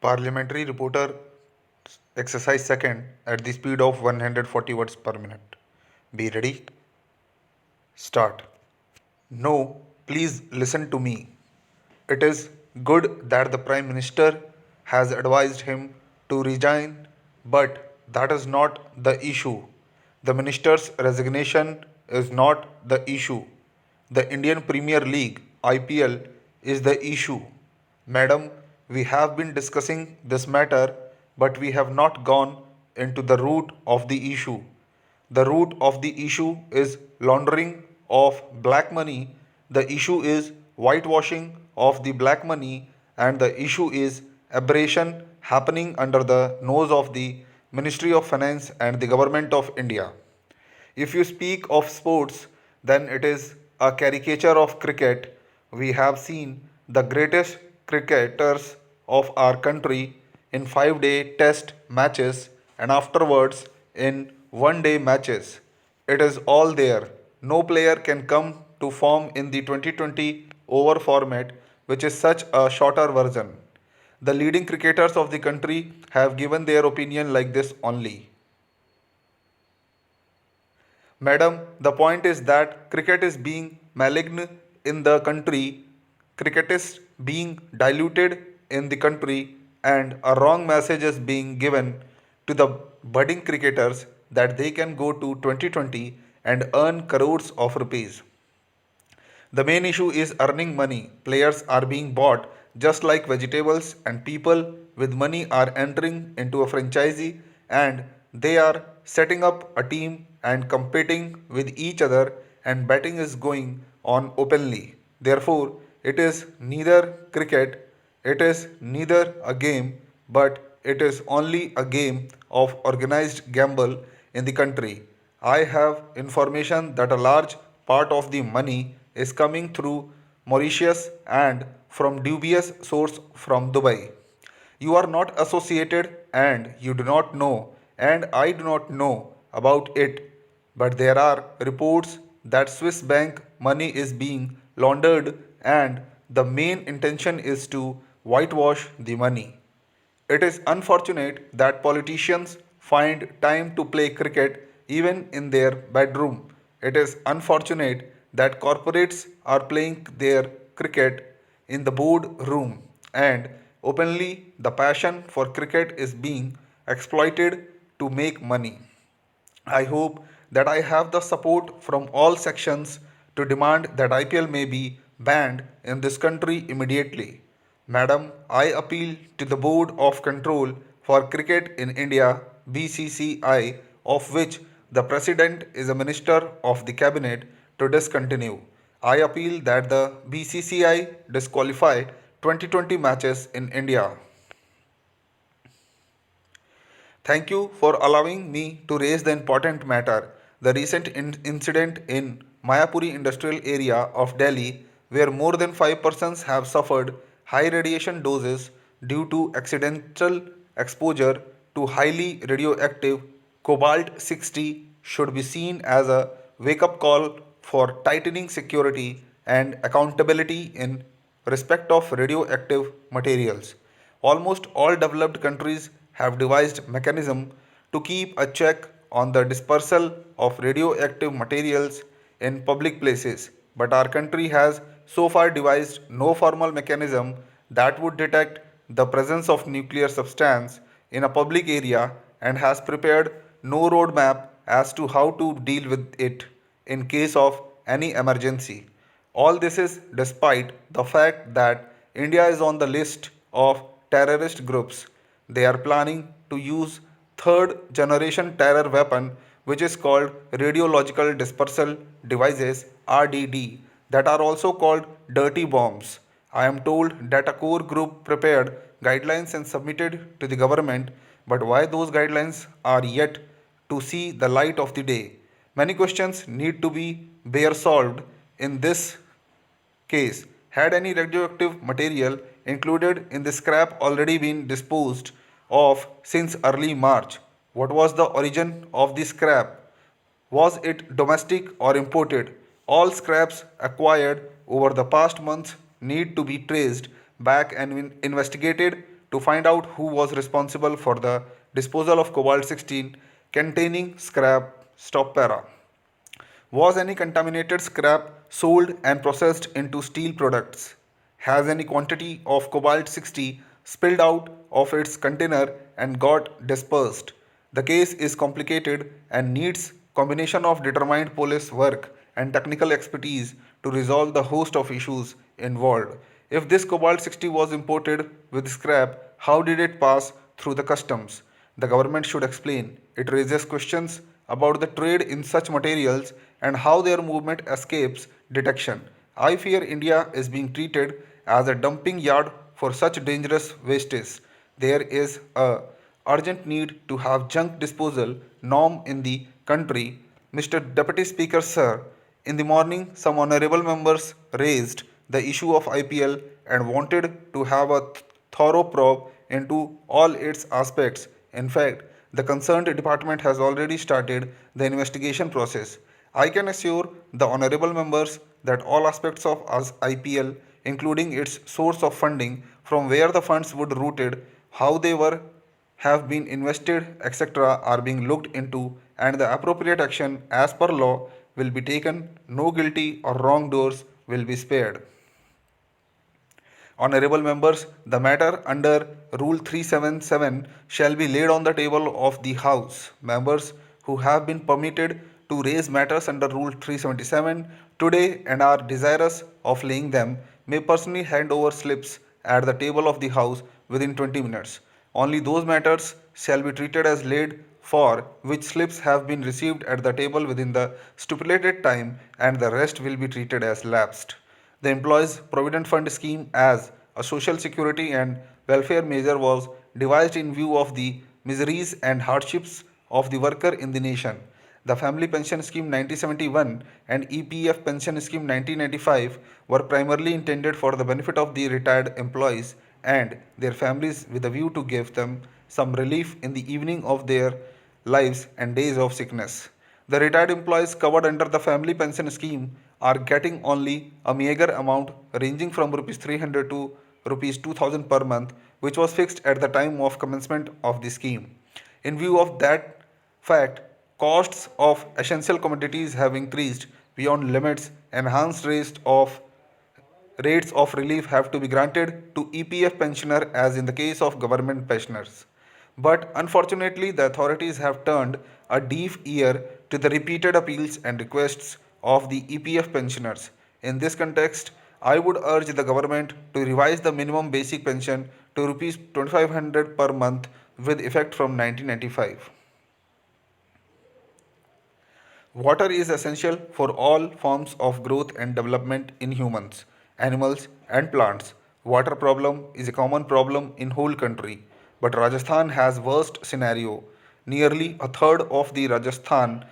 Parliamentary reporter exercise second at the speed of 140 words per minute. Be ready. Start. No, please listen to me. It is good that the Prime Minister has advised him to resign, but that is not the issue. The Minister's resignation is not the issue. The Indian Premier League IPL is the issue. Madam, we have been discussing this matter, but we have not gone into the root of the issue. The root of the issue is laundering of black money. The issue is whitewashing of the black money, and the issue is aberration happening under the nose of the Ministry of Finance and the Government of India. If you speak of sports, then it is a caricature of cricket. We have seen the greatest cricketers of our country in 5-day test matches and afterwards in 1-day matches. It is all there. No player can come to form in the 2020 over format, which is such a shorter version. The leading cricketers of the country have given their opinion like this only. Madam, the point is that cricket is being maligned in the country, cricket is being diluted in the country, and a wrong message is being given to the budding cricketers that they can go to 2020 and earn crores of rupees. The main issue is earning money. Players are being bought just like vegetables, and people with money are entering into a franchisee and they are setting up a team and competing with each other, and betting is going on openly. Therefore, it is neither cricket, it is neither a game, but it is only a game of organized gamble in the country. I have information that a large part of the money is coming through Mauritius and from dubious source from Dubai. You are not associated and you do not know, and I do not know about it, but there are reports that Swiss bank money is being laundered and the main intention is to whitewash the money. It is unfortunate that politicians find time to play cricket even in their bedroom. It is unfortunate that corporates are playing their cricket in the board room, and openly the passion for cricket is being exploited to make money. I hope that I have the support from all sections to demand that IPL may be banned in this country immediately. Madam, I appeal to the Board of Control for Cricket in India BCCI, of which the President is a Minister of the Cabinet, to discontinue. I appeal that the BCCI disqualify 2020 matches in India. Thank you for allowing me to raise the important matter. The recent incident in Mayapuri industrial area of Delhi, where more than 5 persons have suffered high radiation doses due to accidental exposure to highly radioactive cobalt 60, should be seen as a wake up call for tightening security and accountability in respect of radioactive materials. Almost all developed countries have devised mechanisms to keep a check on the dispersal of radioactive materials in public places, but our country has so far devised no formal mechanism that would detect the presence of nuclear substance in a public area and has prepared no roadmap as to how to deal with it in case of any emergency. All this is despite the fact that India is on the list of terrorist groups. They are planning to use third generation terror weapon, which is called radiological dispersal devices RDD, that are also called dirty bombs. I am told that a core group prepared guidelines and submitted to the government, but why those guidelines are yet to see the light of the day? Many questions need to be bear solved in this case. Had any radioactive material included in the scrap already been disposed of since early March? What was the origin of the scrap? Was it domestic or imported? All scraps acquired over the past months need to be traced back and investigated to find out who was responsible for the disposal of cobalt 16 containing scrap. Stop para. Was any contaminated scrap sold and processed into steel products? Has any quantity of cobalt 60 spilled out of its container and got dispersed? The case is complicated and needs combination of determined police work and technical expertise to resolve the host of issues involved. If this cobalt 60 was imported with scrap, how did it pass through the customs? The government should explain. It raises questions about the trade in such materials and how their movement escapes detection. I fear India is being treated as a dumping yard for such dangerous wastes. There is a urgent need to have junk disposal norm in the country. Mr. Deputy Speaker, sir, in the morning some honorable members raised the issue of IPL and wanted to have a thorough probe into all its aspects. In fact, the concerned department has already started the investigation process. I can assure the honorable members that all aspects of us IPL, including its source of funding, from where the funds would routed, how they were have been invested, etc., are being looked into, and the appropriate action as per law will be taken. No guilty or wrongdoers will be spared. Honorable members, the matter under Rule 377 shall be laid on the table of the House. Members who have been permitted to raise matters under Rule 377 today and are desirous of laying them may personally hand over slips at the table of the House within 20 minutes. Only those matters shall be treated as laid for which slips have been received at the table within the stipulated time, and the rest will be treated as lapsed. The Employees Provident Fund scheme as a social security and welfare measure was devised in view of the miseries and hardships of the worker in the nation. The Family Pension Scheme 1971 and EPF Pension Scheme 1995 were primarily intended for the benefit of the retired employees and their families with a view to give them some relief in the evening of their lives and days of sickness. The retired employees covered under the family pension scheme are getting only a meager amount ranging from Rs 300 to Rs 2000 per month, which was fixed at the time of commencement of the scheme. In view of that fact, costs of essential commodities have increased beyond limits. Enhanced rates of relief have to be granted to EPF pensioner as in the case of government pensioners. But unfortunately, the authorities have turned a deaf ear to the repeated appeals and requests of the EPF pensioners. In this context, I would urge the government to revise the minimum basic pension to Rs 2500 per month with effect from 1995. Water is essential for all forms of growth and development in humans, animals and plants. Water problem is a common problem in whole country, but Rajasthan has worst scenario. Nearly a third of the Rajasthan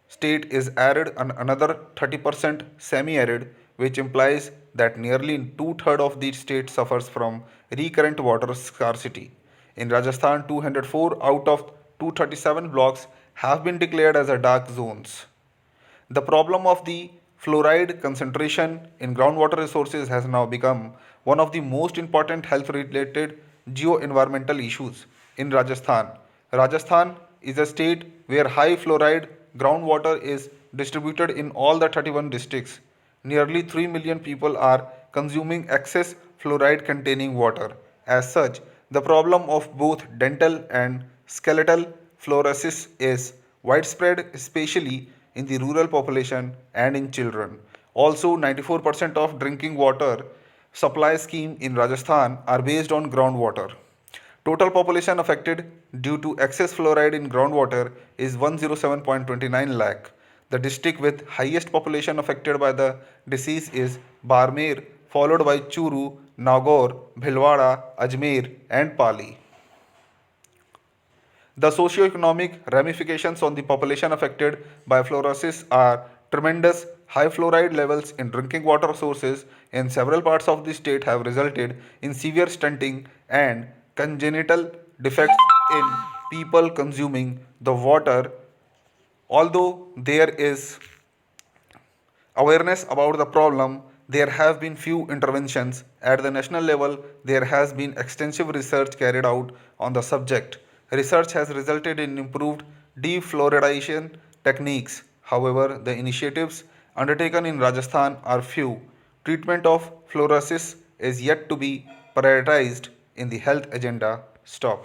state is arid and another 30% semi-arid, which implies that nearly two-thirds of the state suffers from recurrent water scarcity. In Rajasthan, 204 out of 237 blocks have been declared as a dark zones. The problem of the fluoride concentration in groundwater resources has now become one of the most important health related geo-environmental issues in Rajasthan. Rajasthan is a state where high fluoride groundwater is distributed in all the 31 districts. Nearly 3 million people are consuming excess fluoride containing water. As such, the problem of both dental and skeletal fluorosis is widespread, especially in the rural population and in children. Also, 94% of drinking water supply scheme in Rajasthan are based on groundwater. Total population affected due to excess fluoride in groundwater is 107.29 lakh. The district with highest population affected by the disease is Barmer, followed by Churu, Nagaur, Bhilwara, Ajmer, and Pali. The socio-economic ramifications on the population affected by fluorosis are tremendous. High fluoride levels in drinking water sources in several parts of the state have resulted in severe stunting and congenital defects in people consuming the water. Although there is awareness about the problem, there have been few interventions. At the national level, there has been extensive research carried out on the subject. Research has resulted in improved defluoridation techniques. However, the initiatives undertaken in Rajasthan are few. Treatment of fluorosis is yet to be prioritized in the health agenda. Stop.